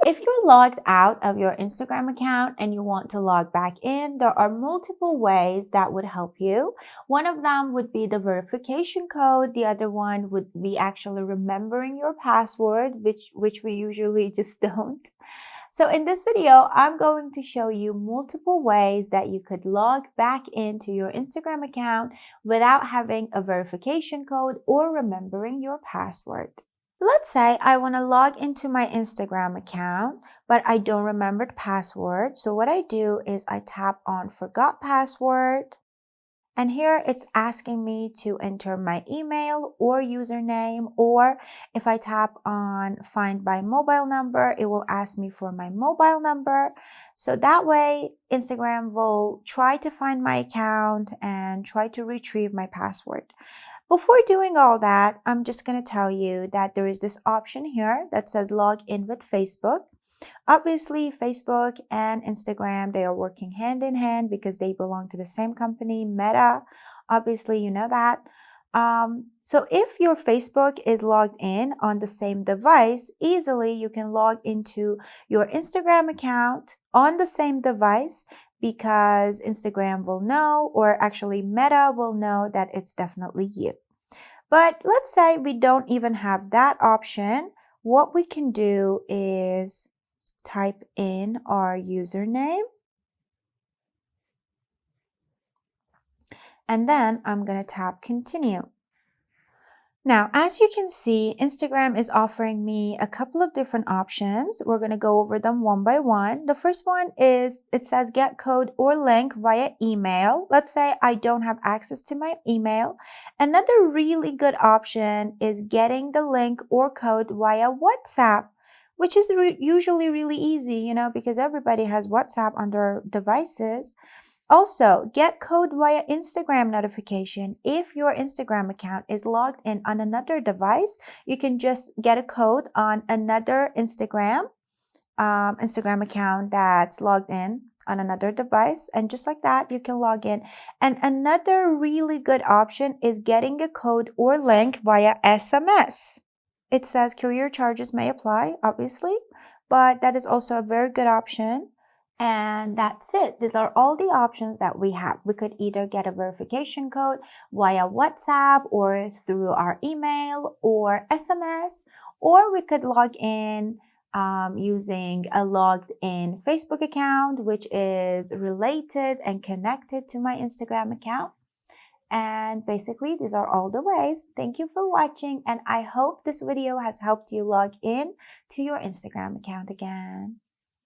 If you're logged out of your Instagram account and you want to log back in, there are multiple ways that would help you. One of them would be the verification code. The other one would be actually remembering your password, which we usually just don't. So in this video, I'm going to show you multiple ways that you could log back into your Instagram account without having a verification code or remembering your password. Let's say I want to log into my Instagram account, but I don't remember the password. So what I do is I tap on Forgot Password. And here it's asking me to enter my email or username, or if I tap on Find by Mobile Number, it will ask me for my mobile number. So that way, Instagram will try to find my account and try to retrieve my password. Before doing all that, I'm just going to tell you that there is this option here that says log in with Facebook. Obviously, Facebook and Instagram, they are working hand in hand because they belong to the same company, Meta. Obviously, you know that. So if your Facebook is logged in on the same device, easily you can log into your Instagram account on the same device because Instagram will know, or actually Meta will know, that it's definitely you. But let's say we don't even have that option. What we can do is type in our username, and then I'm going to tap continue. Now, as you can see, Instagram is offering me a couple of different options. We're going to go over them one by one. The first one is, it says get code or link via email. Let's say I don't have access to my email. Another really good option is getting the link or code via WhatsApp, which is usually really easy, because everybody has WhatsApp on their devices. Also, get code via Instagram notification. If your Instagram account is logged in on another device, you can just get a code on another Instagram account that's logged in on another device, and just like that, you can log in. And another really good option is getting a code or link via SMS. It says courier charges may apply, obviously, but that is also a very good option. And that's it. These are all the options that we have. We could either get a verification code via WhatsApp or through our email or SMS, or we could log in using a logged in Facebook account, which is related and connected to my Instagram account. And basically, these are all the ways. Thank you for watching, and I hope this video has helped you log in to your Instagram account again.